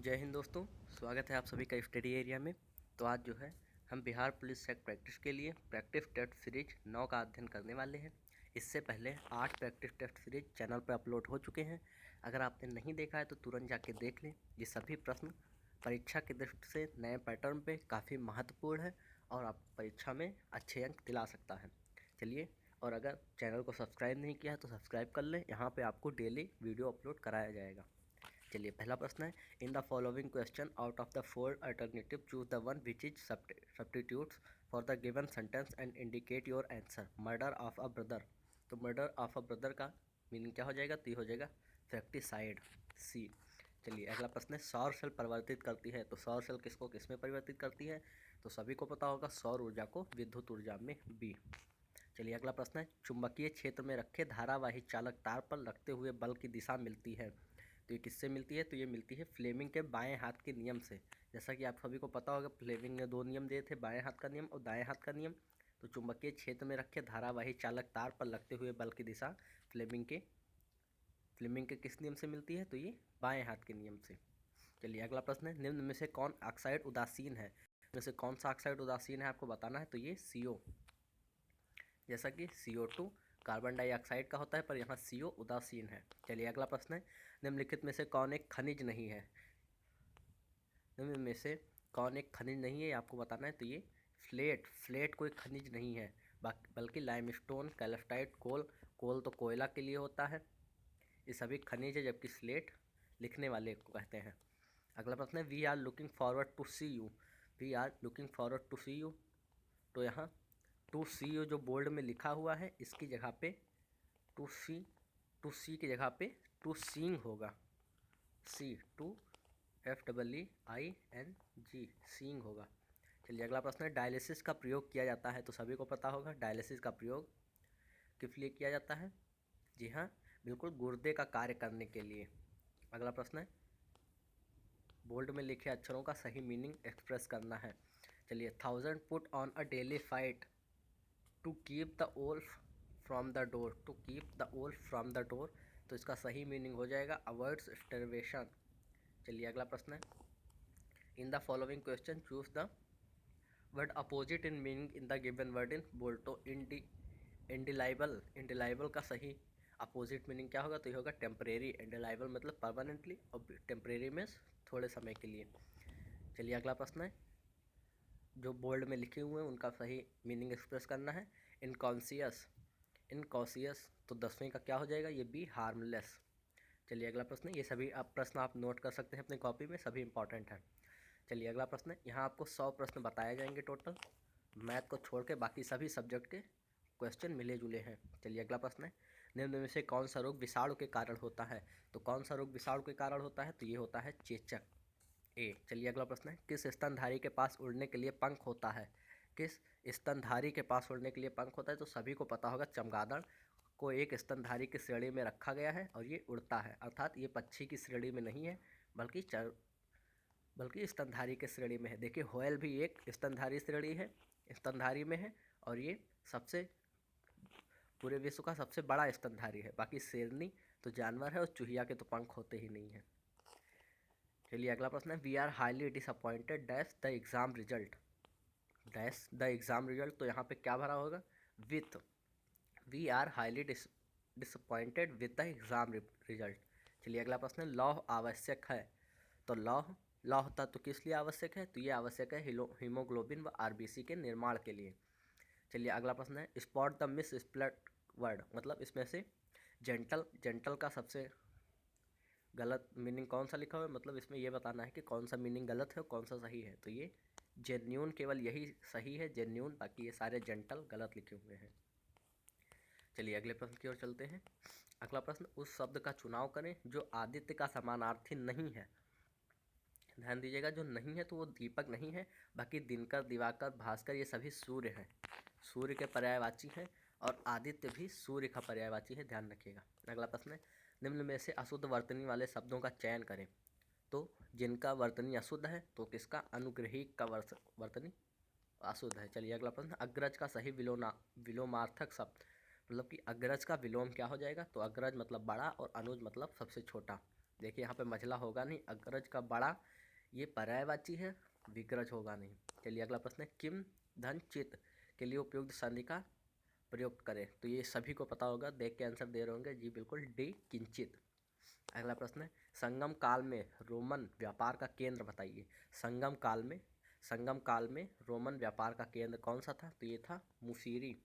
जय हिंद दोस्तों। स्वागत है आप सभी का स्टडी एरिया में। तो आज जो है हम बिहार पुलिस सेट प्रैक्टिस के लिए प्रैक्टिस टेस्ट सीरीज 9 का अध्ययन करने वाले हैं। इससे पहले 8 प्रैक्टिस टेस्ट सीरीज चैनल पर अपलोड हो चुके हैं। अगर आपने नहीं देखा है तो तुरंत जाके देख लें। ये सभी प्रश्न परीक्षा की दृष्टि से नए पैटर्न पे काफ़ी महत्वपूर्ण है और आप परीक्षा में अच्छे अंक दिला सकता है। चलिए, और अगर चैनल को सब्सक्राइब नहीं किया है तो सब्सक्राइब कर लें। यहाँ पे आपको डेली वीडियो अपलोड कराया जाएगा। चलिए, पहला प्रश्न है, in the following question out of the 4 alternative choose the one which is substitutes for the given sentence and indicate your answer. Murder of a brother. तो मर्डर ऑफ अ ब्रदर का meaning क्या हो जाएगा? तो ये हो जाएगा फ्रैक्टिसाइड, सी। चलिए, अगला प्रश्न है, सौर सेल परिवर्तित करती है। तो सौर सेल किसको किस में परिवर्तित करती है? तो सभी को पता होगा, सौर ऊर्जा को विद्युत ऊर्जा में, बी। चलिए, अगला प्रश्न है, चुंबकीय क्षेत्र में रखे धारावाही चालक तार पर रखते हुए बल की दिशा मिलती है। तो ये किससे मिलती है? तो ये मिलती है फ्लेमिंग के बाएं हाथ के नियम से। जैसा कि आप सभी को पता होगा, फ्लेमिंग ने 2 नियम दिए थे, बाएं हाथ का नियम और दाएं हाथ का नियम। तो चुंबकीय क्षेत्र में रखे धारावाही चालक तार पर लगते हुए बल की दिशा फ्लेमिंग के किस नियम से मिलती है? तो ये बाएं हाथ के नियम से। चलिए, अगला प्रश्न है, निम्न में से कौन ऑक्साइड उदासीन है? इनमें से कौन सा ऑक्साइड उदासीन है आपको बताना है। तो ये CO। जैसा कि CO2 कार्बन डाइऑक्साइड का होता है, पर यहाँ CO उदासीन है। चलिए, अगला प्रश्न है, निम्नलिखित में से कौन एक खनिज नहीं है? निम्न में से कौन एक खनिज नहीं है, आपको बताना है। तो ये फ्लेट कोई खनिज नहीं है, बल्कि लाइमस्टोन, कैल्साइट, कोल तो कोयला के लिए होता है। ये सभी खनिज है, जबकि स्लेट लिखने वाले को कहते हैं। अगला प्रश्न है, we are looking forward to see you. We are looking forward to see you. तो यहाँ टू सी यू जो बोल्ड में लिखा हुआ है, इसकी जगह पे टू सी की जगह पे टू सींग होगा, सी, टू FEEING, सींग होगा। चलिए, अगला प्रश्न है, डायलिसिस का प्रयोग किया जाता है। तो सभी को पता होगा डायलिसिस का प्रयोग किस लिए किया जाता है। जी हाँ, बिल्कुल, गुर्दे का कार्य करने के लिए। अगला प्रश्न है, बोल्ड में लिखे अक्षरों का सही मीनिंग एक्सप्रेस करना है। चलिए, 1000 put on a daily fight to keep the wolf from the door. To keep the wolf from the door, तो इसका सही मीनिंग हो जाएगा अवॉइड्स स्टार्वेशन। चलिए, अगला प्रश्न है, in the following question choose the word opposite in meaning in the given word in bold. तो इंडिलाइबल का सही अपोजिट मीनिंग क्या होगा? तो ये होगा टेम्परेरी। इंडिलाइबल मतलब परमानेंटली, और टेम्परेरी में थोड़े समय के लिए। चलिए, अगला प्रश्न है, जो बोल्ड में लिखे हुए हैं उनका सही मीनिंग एक्सप्रेस करना है। इनकॉशियस, तो 10वीं का क्या हो जाएगा? ये बी, हार्मलेस। चलिए, अगला प्रश्न, ये सभी प्रश्न आप नोट कर सकते हैं अपनी कॉपी में, सभी इंपॉर्टेंट हैं। चलिए, अगला प्रश्न है, यहाँ आपको 100 प्रश्न बताए जाएंगे टोटल, मैथ को छोड़ के बाकी सभी सब्जेक्ट के क्वेश्चन मिले जुले हैं। चलिए, अगला प्रश्न है, निम्न में से कौन सा रोग विषाणु के कारण होता है? तो कौन सा रोग विषाणु के कारण होता है? तो ये होता है चेचक, ए। चलिए, अगला प्रश्न है, किस स्तनधारी के पास उड़ने के लिए पंख होता है? किस स्तनधारी के पास उड़ने के लिए पंख होता है? तो सभी को पता होगा, चमगादड़ को एक स्तनधारी की श्रेणी में रखा गया है और ये उड़ता है, अर्थात ये पक्षी की श्रेणी में नहीं है, बल्कि स्तनधारी के श्रेणी में है। देखिए, होयल भी एक स्तनधारी में है, और ये सबसे पूरे विश्व का सबसे बड़ा स्तनधारी है। बाकी शेरनी तो जानवर है, और चूहिया के तो पंख होते ही नहीं है। चलिए, अगला प्रश्न है, we are highly disappointed dash the exam result. Dash the exam result, तो यहाँ पे क्या भरा होगा? With. We are highly disappointed with the exam result. चलिए, अगला प्रश्न है, लौह आवश्यक है। तो लौह तत्व किस लिए आवश्यक है? तो ये आवश्यक है हीमोग्लोबिन व RBC के निर्माण के लिए। चलिए, अगला प्रश्न है, spot the miss split word. मतलब इसमें से जेंटल का सबसे गलत मीनिंग कौन सा लिखा हुआ है? मतलब इसमें ये बताना है कि कौन सा मीनिंग गलत है और कौन सा सही है। तो ये जेन्यून, केवल यही सही है, जेन्यून, बाकी ये सारे जेंटल गलत लिखे हुए हैं। चलिए, अगले प्रश्न की ओर चलते हैं। अगला प्रश्न, उस शब्द का चुनाव करें जो आदित्य का समानार्थी नहीं है। ध्यान दीजिएगा, जो नहीं है तो वो दीपक नहीं है, बाकी दिनकर, दिवाकर, भास्कर ये सभी सूर्य हैं, सूर्य के पर्यायवाची हैं, और आदित्य भी सूर्य का पर्यायवाची है, ध्यान रखिएगा। अगला प्रश्न है, निम्न में से अशुद्ध वर्तनी वाले शब्दों का चयन करें। तो जिनका वर्तनी अशुद्ध है, तो किसका? अनुग्रहिक का वर्तनी अशुद्ध है। चलिए, अगला प्रश्न, अग्रज का सही विलोमार्थक शब्द। मतलब कि अग्रज का विलोम क्या हो जाएगा? तो अग्रज मतलब बड़ा और अनुज मतलब सबसे छोटा। देखिए यहाँ पे मझला होगा नहीं, अग्रज का बड़ा ये पर्यायवाची है, विग्रज होगा नहीं। चलिए अगला प्रश्न है, किम धन चित के लिए उपयुक्त संधि का प्रयोग करें। तो ये सभी को पता होगा, देख के आंसर दे रहे होंगे जी, बिल्कुल डी किंचित। अगला प्रश्न है, संगम काल में रोमन व्यापार का केंद्र बताइए। संगम काल में रोमन व्यापार का केंद्र कौन सा था। तो ये था मुसीरी।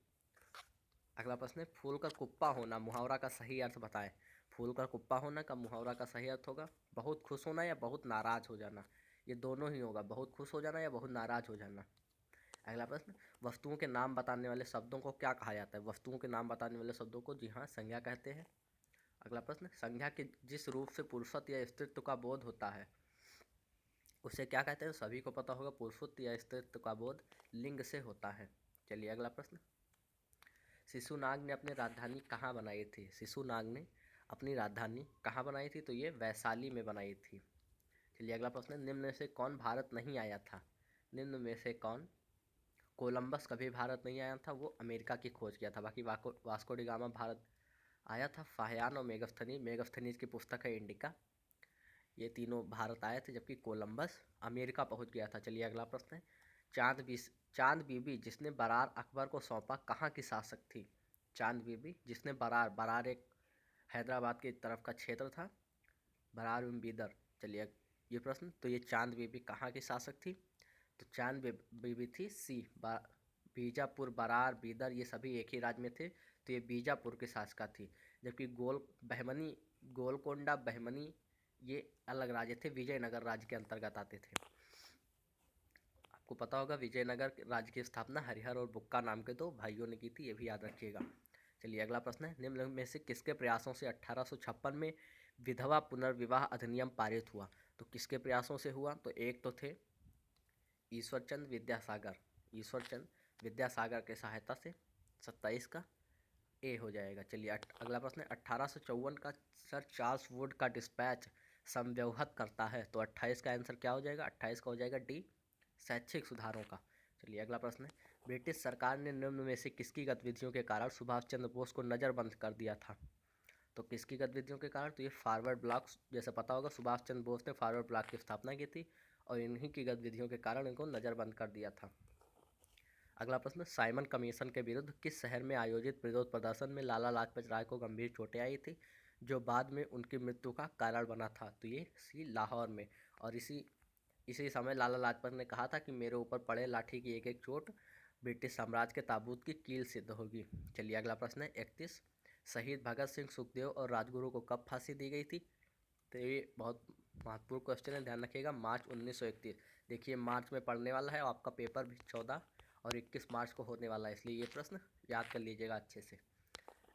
अगला प्रश्न है, फूल का कुप्पा होना मुहावरा का सही अर्थ बताएं। फूल का कुप्पा होना का मुहावरा का सही अर्थ होगा बहुत खुश होना या बहुत नाराज हो जाना। ये दोनों ही होगा, बहुत खुश हो जाना या बहुत नाराज हो जाना। अगला प्रश्न, वस्तुओं के नाम बताने वाले शब्दों को क्या कहा जाता है। वस्तुओं के नाम बताने वाले शब्दों को जी हाँ संज्ञा कहते हैं। अगला प्रश्न, संज्ञा के जिस रूप से पुरुषत्व या स्त्रीत्व का बोध होता है उसे क्या कहते हैं। सभी को पता होगा, पुरुषत्व या स्त्रीत्व का बोध लिंग से होता है। चलिए अगला प्रश्न, शिशुनाग ने अपनी राजधानी कहाँ बनाई थी। शिशुनाग ने अपनी राजधानी कहाँ बनाई थी। तो ये वैशाली में बनाई थी। चलिए अगला प्रश्न है, निम्न में से कौन भारत नहीं आया था। निम्न में से कौन, कोलंबस कभी भारत नहीं आया था, वो अमेरिका की खोज किया था। बाकी वास्को डी गामा भारत आया था। फाहियान और मेगस्थनीज की पुस्तक है इंडिका, ये तीनों भारत आए थे, जबकि कोलंबस अमेरिका पहुंच गया था। चलिए अगला प्रश्न है, चांद बीबी जिसने बरार अकबर को सौंपा कहाँ की शासक थी। चांद बीबी जिसने बरार एक हैदराबाद की तरफ का क्षेत्र था, बरार एवं बीदर। चलिए ये प्रश्न, तो ये चांद बीबी कहाँ की शासक थी। तो चांद बीबी थी सी बीजापुर, बरार, बीदर ये सभी एक ही राज्य में थे, तो ये बीजापुर की शासका थी। जबकि गोलकोंडा बहमनी ये अलग राज्य थे, विजयनगर राज्य के अंतर्गत आते थे। आपको पता होगा विजयनगर राज्य की स्थापना हरिहर और बुक्का नाम के दो भाइयों ने की थी, ये भी याद रखिएगा। चलिए अगला प्रश्न है, निम्न में से किसके प्रयासों से 1856 में विधवा पुनर्विवाह अधिनियम पारित हुआ। तो किसके प्रयासों से हुआ। तो एक तो थे ईश्वरचंद विद्यासागर के सहायता से। 27 का ए हो जाएगा। चलिए अगला प्रश्न है, 1854 का सर चार्ल्स वुड का डिस्पैच संव्यवहत करता है। तो 28 का आंसर क्या हो जाएगा। 28 का हो जाएगा डी, शैक्षिक सुधारों का। चलिए अगला प्रश्न है, ब्रिटिश सरकार ने निम्न में से किसकी गतिविधियों के कारण सुभाष चंद्र बोस को नज़रबंद कर दिया था। तो किसकी गतिविधियों के कारण। तो ये फॉरवर्ड ब्लॉक, जैसे पता होगा सुभाष चंद्र बोस ने फॉरवर्ड ब्लॉक की स्थापना की थी और इन्हीं की गतिविधियों के कारण इनको नज़रबंद कर दिया था। अगला प्रश्न, साइमन कमीशन के विरुद्ध किस शहर में आयोजित विरोध प्रदर्शन में लाला लाजपत राय को गंभीर चोटें आई थी, जो बाद में उनकी मृत्यु का कारण बना था। तो ये सी लाहौर में। और इसी समय लाला लाजपत ने कहा था कि मेरे ऊपर पड़े लाठी की एक एक चोट ब्रिटिश साम्राज्य के ताबूत की कील सिद्ध होगी। चलिए अगला प्रश्न है, 31 शहीद भगत सिंह, सुखदेव और राजगुरु को कब फांसी दी गई थी। तो ये बहुत महत्वपूर्ण क्वेश्चन है, ध्यान रखिएगा। मार्च 1931। देखिए मार्च में पढ़ने वाला है, आपका पेपर भी 14 और 21 मार्च को होने वाला है, इसलिए ये प्रश्न याद कर लीजिएगा अच्छे से।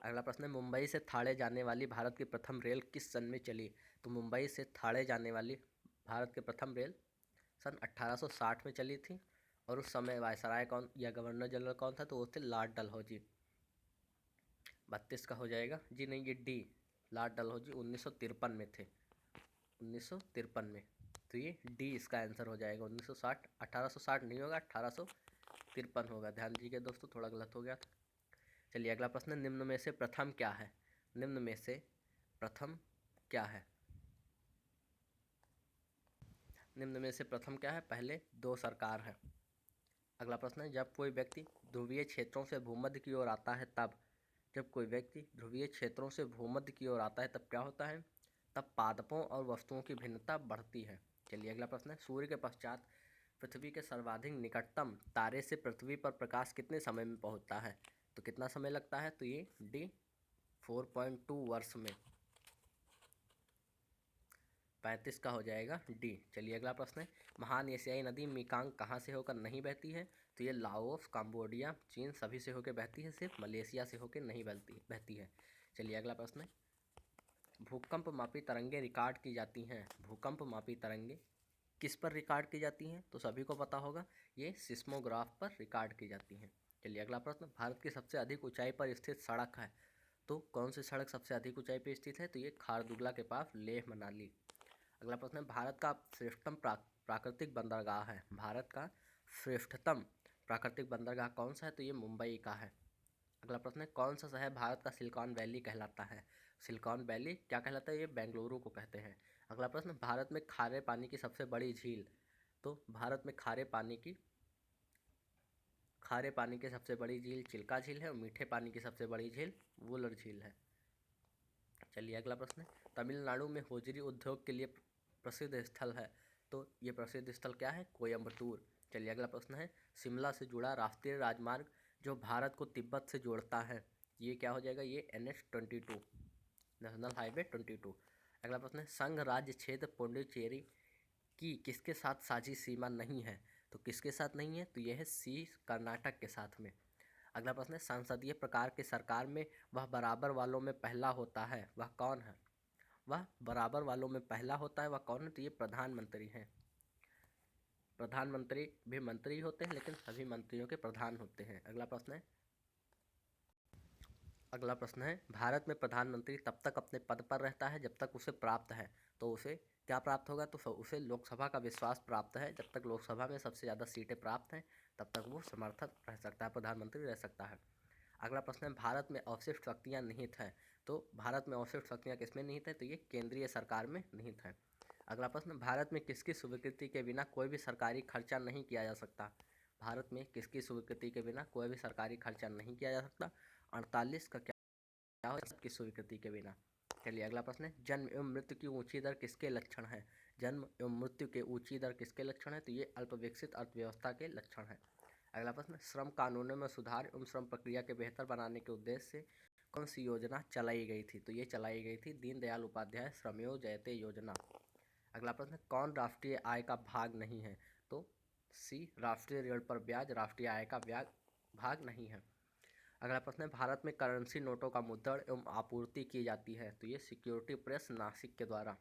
अगला प्रश्न है, मुंबई से थाड़े जाने वाली भारत की प्रथम रेल किस सन में चली। तो मुंबई से थाड़े जाने वाली भारत की प्रथम रेल सन 1860 में चली थी। और उस समय वायसराय कौन या गवर्नर जनरल कौन था। तो वो थे लॉर्ड डलहौजी। 32 का हो जाएगा जी, नहीं ये डी, लॉर्ड डलहौजी 1953 में थे, 1953 में। तो ये डी इसका आंसर हो जाएगा। 1960, 1860 नहीं होगा, 1853 होगा। ध्यान दीजिए दोस्तों, थोड़ा गलत हो गया था। चलिए अगला प्रश्न, निम्न में से प्रथम क्या है। निम्न में से प्रथम क्या है। निम्न में से प्रथम क्या है। पहले दो सरकार है। अगला प्रश्न है, जब कोई व्यक्ति ध्रुवीय क्षेत्रों से भूमध्य की ओर आता है तब। जब कोई व्यक्ति ध्रुवीय क्षेत्रों से भूमध्य की ओर आता है तब क्या होता है। तब पादपों और वस्तुओं की भिन्नता बढ़ती है। चलिए अगला प्रश्न है, सूर्य के पश्चात पृथ्वी के सर्वाधिक निकटतम तारे से पृथ्वी पर प्रकाश कितने समय में पहुंचता है। तो कितना समय लगता है। तो ये डी, 4.2 वर्ष में। 35 का हो जाएगा डी। चलिए अगला प्रश्न है, महान एशियाई नदी मेकांग कहाँ से होकर नहीं बहती है। तो ये लाओस, कंबोडिया, चीन सभी से होकर बहती है, सिर्फ मलेशिया से होकर नहीं बहती है। चलिए अगला प्रश्न है, भूकंप मापी तरंगे रिकॉर्ड की जाती हैं। भूकंप मापी तरंगे किस पर रिकॉर्ड की जाती हैं। तो सभी को पता होगा, ये सिस्मोग्राफ पर रिकॉर्ड की जाती हैं। चलिए अगला प्रश्न, भारत की सबसे अधिक ऊंचाई पर स्थित सड़क है। तो कौन सी सड़क सबसे अधिक ऊंचाई पर स्थित है। तो ये खारदुगला के पास लेह मनाली। अगला प्रश्न है, भारत का श्रेष्ठतम प्राकृतिक बंदरगाह है। भारत का श्रेष्ठतम प्राकृतिक बंदरगाह कौन सा है। तो ये मुंबई का है। अगला प्रश्न है, कौन सा शहर भारत का सिलिकॉन वैली कहलाता है। सिलिकॉन वैली क्या कहलाता है। ये बेंगलुरु को कहते हैं। अगला प्रश्न, भारत में खारे पानी की सबसे बड़ी झील। तो भारत में खारे पानी की सबसे बड़ी झील चिल्का झील है और मीठे पानी की सबसे बड़ी झील वुलर झील है। चलिए अगला प्रश्न है, तमिलनाडु में होजरी उद्योग के लिए प्रसिद्ध स्थल है। तो ये प्रसिद्ध स्थल क्या है? कोयम्बटूर। चलिए अगला प्रश्न है, शिमला से जुड़ा राष्ट्रीय राजमार्ग जो भारत को तिब्बत से जोड़ता है, ये क्या हो जाएगा? ये NH-22, नेशनल हाईवे 22। अगला प्रश्न है, संघ राज्य क्षेत्र पुडुचेरी की किसके साथ साझी सीमा नहीं है? तो किसके साथ नहीं है? तो यह है सी, कर्नाटक के साथ में। अगला प्रश्न है, संसदीय प्रकार के सरकार में वह बराबर वालों में पहला होता है, वह कौन है? वह बराबर वालों में पहला होता है, वह कौन है? तो ये प्रधानमंत्री हैं। प्रधानमंत्री भी मंत्री होते हैं, लेकिन सभी मंत्रियों के प्रधान होते हैं। अगला प्रश्न है, भारत में प्रधानमंत्री तब तक अपने पद पर रहता है जब तक उसे प्राप्त है। तो उसे क्या प्राप्त होगा? तो उसे लोकसभा का विश्वास प्राप्त है। जब तक लोकसभा में सबसे ज़्यादा सीटें प्राप्त हैं तब तक वो समर्थक रह सकता है, प्रधानमंत्री रह सकता है। अगला प्रश्न है, भारत में अवशिष्ट शक्तियाँ निहित हैं। तो भारत में अवशिष्ट शक्तियाँ किसमें निहित है? तो ये केंद्रीय सरकार में निहित है। अगला प्रश्न, भारत में किसकी स्वीकृति के बिना कोई भी सरकारी खर्चा नहीं किया जा सकता? भारत में किसकी स्वीकृति के बिना कोई भी सरकारी खर्चा नहीं किया जा सकता? 48 का क्या हो की स्वीकृति के बिना। चलिए अगला प्रश्न है, जन्म एवं मृत्यु की ऊंची दर किसके लक्षण है? जन्म एवं मृत्यु के ऊंची दर किसके लक्षण है? तो ये अल्पविकसित अर्थव्यवस्था के लक्षण है। अगला प्रश्न, श्रम कानूनों में सुधार एवं श्रम प्रक्रिया के बेहतर बनाने के उद्देश्य से कौन सी योजना चलाई गई थी? तो ये चलाई गई थी दीनदयाल उपाध्याय श्रमयो जयते योजना। अगला प्रश्न, कौन राष्ट्रीय आय का भाग नहीं है? तो सी, राष्ट्रीय ऋण पर ब्याज राष्ट्रीय आय का भाग नहीं है। अगला प्रश्न है, भारत में करेंसी नोटों का मुद्रण एवं आपूर्ति की जाती है। तो ये सिक्योरिटी प्रेस नासिक के द्वारा।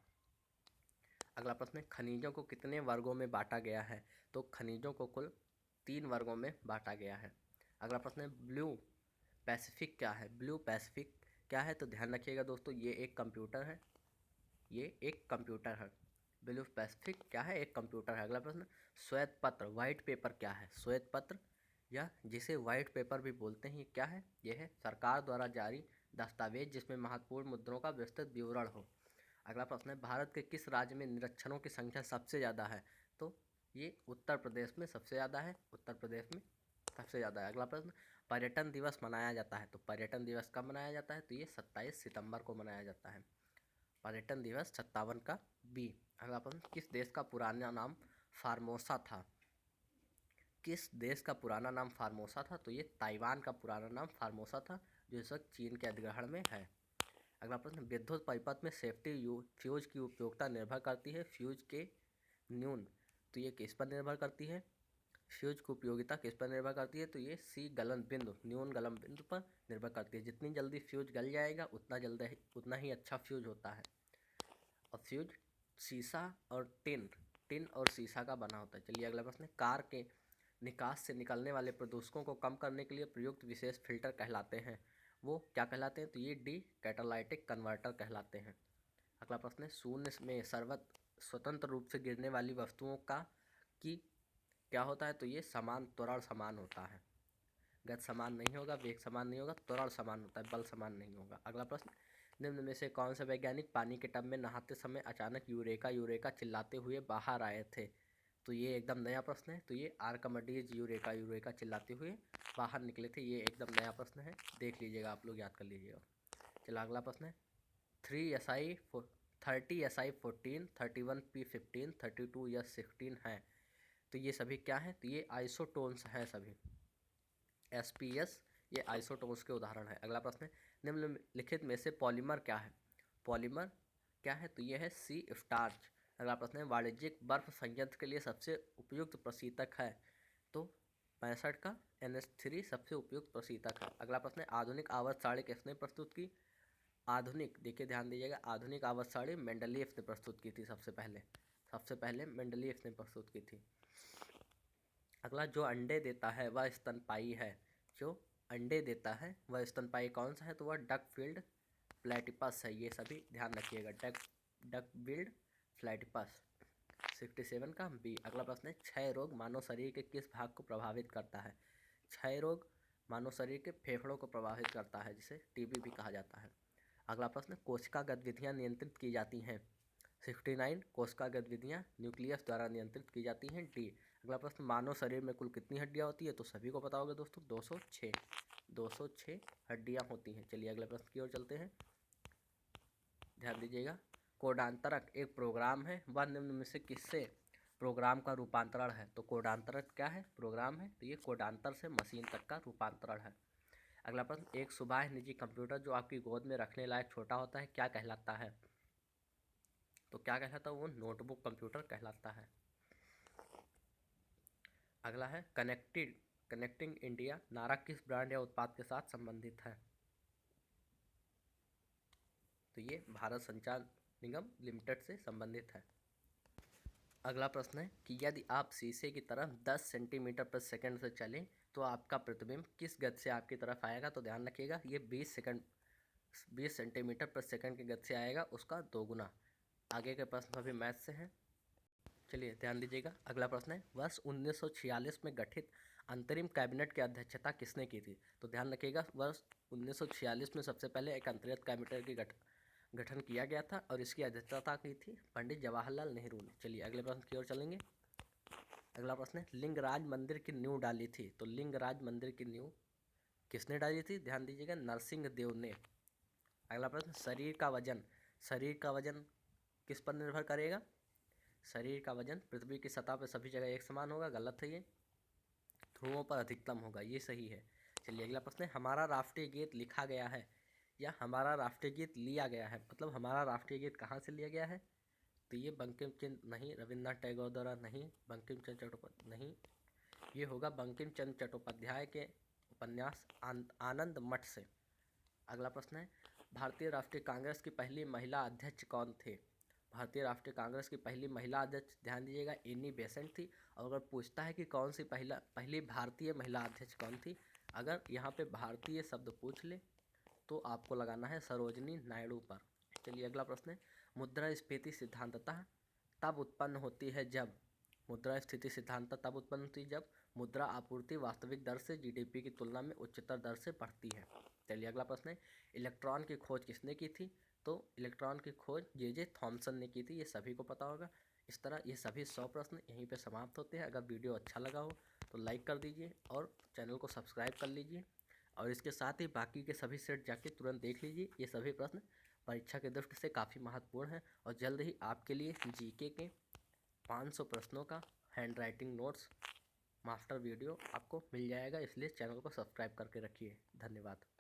अगला प्रश्न है, खनिजों को कितने वर्गों में बांटा गया है? तो खनिजों को कुल 3 वर्गों में बांटा गया है। अगला प्रश्न है, ब्लू पैसिफिक क्या है? ब्लू पैसिफिक क्या है? तो ध्यान रखिएगा दोस्तों, ये एक कंप्यूटर है। ब्लू पैसिफिक क्या है? एक कंप्यूटर है। अगला प्रश्न, श्वेत पत्र व्हाइट पेपर क्या है? श्वेत पत्र या जिसे व्हाइट पेपर भी बोलते हैं, क्या है? यह है सरकार द्वारा जारी दस्तावेज जिसमें महत्वपूर्ण मुद्दों का विस्तृत विवरण हो। अगला प्रश्न है, भारत के किस राज्य में निरक्षरों की संख्या सबसे ज़्यादा है? तो ये उत्तर प्रदेश में सबसे ज़्यादा है। अगला प्रश्न, पर्यटन दिवस मनाया जाता है। तो पर्यटन दिवस कब मनाया जाता है? तो ये 27 सितंबर को मनाया जाता है। पर्यटन दिवस 57 का बी। अगला प्रश्न, किस देश का पुराना नाम फार्मोसा था? तो ये ताइवान का पुराना नाम फार्मोसा था, जो इस वक्त चीन के अधिग्रहण में है। अगला प्रश्न, विद्युत परिपथ में सेफ्टी फ्यूज की उपयोगिता निर्भर करती है। फ्यूज के न्यून, तो ये किस पर निर्भर करती है? फ्यूज की उपयोगिता किस पर निर्भर करती है? तो ये सी, गलन बिंदु, न्यून गलन बिंदु पर निर्भर करती है। जितनी जल्दी फ्यूज गल जाएगा उतना ही अच्छा फ्यूज होता है। और फ्यूज शीशा और टिन और शीशा का बना होता है। चलिए अगला प्रश्न, कार के निकास से निकलने वाले प्रदूषकों को कम करने के लिए प्रयुक्त विशेष फिल्टर कहलाते हैं। वो क्या कहलाते हैं? तो ये डी, कैटालाइटिक कन्वर्टर कहलाते हैं। अगला प्रश्न है, शून्य में स्वतंत्र रूप से गिरने वाली वस्तुओं की क्या होता है? तो ये समान त्वरण समान होता है। गति समान नहीं होगा, वेग समान नहीं होगा, त्वरण समान होता है, बल समान नहीं होगा। अगला प्रश्न, निम्न में से कौन से वैज्ञानिक पानी के टब में नहाते समय अचानक यूरेका चिल्लाते हुए बाहर आए थे? तो ये एकदम नया प्रश्न है। तो ये आर्किमिडीज यूरेका चिल्लाते हुए बाहर निकले थे। ये एकदम नया प्रश्न है, देख लीजिएगा, आप लोग याद कर लीजिएगा। चलो अगला प्रश्न है, 30 SI 14, 31 P 15, 32 S 16 है। तो ये सभी क्या है? तो ये आइसोटोन्स हैं सभी। SPS ये आइसोटोन्स के उदाहरण है। अगला प्रश्न है, निम्नलिखित में से पॉलीमर क्या है? तो ये है सी, स्टार्च। अगला प्रश्न है, वाणिज्यिक बर्फ संयंत्र के लिए सबसे उपयुक्त प्रशीतक है? तो 65 का NH3 सबसे उपयुक्त प्रशीतक है। अगला प्रश्न है, आधुनिक आवर्त सारणी किसने प्रस्तुत की? देखिए ध्यान दीजिएगा, आधुनिक आवर्त सारणी मेंडलीफ ने प्रस्तुत की थी सबसे पहले मेंडलीफ ने प्रस्तुत की थी। अगला, जो अंडे देता है वह स्तनपायी है। कौन सा है? तो वह डकफिल्ड प्लेटिपस है। ये सभी ध्यान रखिएगा, डकबिल्ड प्लेटिपस। 67 का बी। अगला प्रश्न है, क्षय रोग मानव शरीर के किस भाग को प्रभावित करता है? क्षय रोग मानव शरीर के फेफड़ों को प्रभावित करता है, जिसे TB भी कहा जाता है। अगला प्रश्न, कोशिका गतिविधियाँ नियंत्रित की जाती हैं। 69 कोशिका गतिविधियाँ न्यूक्लियस द्वारा नियंत्रित की जाती हैं। डी। अगला प्रश्न, मानव शरीर में कुल कितनी हड्डियाँ होती है? तो सभी को पता होगा दोस्तों, 206 हड्डियाँ होती हैं। चलिए अगले प्रश्न की ओर चलते हैं, ध्यान दीजिएगा। कोडांतरक एक प्रोग्राम है, वह निम्न में से किससे प्रोग्राम का रूपांतरण है? तो कोडांतरक क्या है? प्रोग्राम है। तो ये कोडांतर से मशीन तक का रूपांतरण है। अगला प्रश्न, एक सुबाह निजी कंप्यूटर जो आपकी गोद में रखने लायक छोटा होता है क्या कहलाता है? तो क्या कहलाता है? वो नोटबुक कंप्यूटर कहलाता है। अगला है, कनेक्टिंग इंडिया नारा किस ब्रांड या उत्पाद के साथ संबंधित है? तो ये भारत संचार निगम लिमिटेड से संबंधित है। अगला प्रश्न है कि यदि आप शीशे की तरफ 10 सेंटीमीटर प्रति सेकंड से चलें तो आपका प्रतिबिंब किस गति से आपकी तरफ आएगा? तो ध्यान रखिएगा, ये 20 सेंटीमीटर प्रति सेकंड की गति से आएगा, उसका दोगुना। आगे के प्रश्न अभी मैथ से हैं, चलिए ध्यान दीजिएगा। अगला प्रश्न है, वर्ष 1946 में गठित अंतरिम कैबिनेट की अध्यक्षता किसने की थी? तो ध्यान रखिएगा, वर्ष 1946 में सबसे पहले एक अंतरिम कैबिनेट की गठन किया गया था और इसकी अध्यक्षता की थी पंडित जवाहरलाल नेहरू ने। चलिए अगले प्रश्न की ओर चलेंगे। अगला प्रश्न है, लिंगराज मंदिर की नींव डाली थी? तो लिंगराज मंदिर की नींव किसने डाली थी? ध्यान दीजिएगा, नरसिंह देव ने। अगला प्रश्न, शरीर का वजन किस पर निर्भर करेगा? शरीर का वजन पृथ्वी की सतह पर सभी जगह एक समान होगा, गलत है ये, ध्रुवों पर अधिकतम होगा, ये सही है। चलिए अगला प्रश्न है, हमारा राष्ट्रीय गीत लिखा गया है या हमारा राष्ट्रीय गीत लिया गया है? मतलब हमारा राष्ट्रीय गीत कहाँ से लिया गया है? तो ये बंकिम चंद्र नहीं, रविन्द्रनाथ टैगोर द्वारा नहीं, बंकिम चंद्र चट्टोपाध्याय नहीं, ये होगा बंकिम चंद्र चट्टोपाध्याय के उपन्यास आनंद मठ से। अगला प्रश्न है, भारतीय राष्ट्रीय कांग्रेस की पहली महिला अध्यक्ष कौन थे? भारतीय राष्ट्रीय कांग्रेस की पहली महिला अध्यक्ष, ध्यान दीजिएगा, एनी बेसेंट थी। और अगर पूछता है कि कौन सी पहली भारतीय महिला अध्यक्ष कौन थी, अगर यहाँ पे भारतीय शब्द पूछ ले तो आपको लगाना है सरोजनी नायडू पर। चलिए अगला प्रश्न है, मुद्रास्फीति सिद्धांततः तब उत्पन्न होती है जब, मुद्रास्फीति सिद्धांत तब उत्पन्न होती है जब मुद्रा आपूर्ति वास्तविक दर से जीडीपी की तुलना में उच्चतर दर से बढ़ती है। चलिए अगला प्रश्न है, इलेक्ट्रॉन की खोज किसने की थी? तो इलेक्ट्रॉन की खोज जे थॉमसन ने की थी, ये सभी को पता होगा। इस तरह ये सभी 100 प्रश्न यहीं पे समाप्त होते हैं। अगर वीडियो अच्छा लगा हो तो लाइक कर दीजिए और चैनल को सब्सक्राइब कर लीजिए, और इसके साथ ही बाकी के सभी सेट जाके तुरंत देख लीजिए। ये सभी प्रश्न परीक्षा की दृष्टि से काफ़ी महत्वपूर्ण है और जल्द ही आपके लिए जीके के 500 प्रश्नों का hand writing notes master video आपको मिल जाएगा, इसलिए चैनल को सब्सक्राइब करके रखिए। धन्यवाद।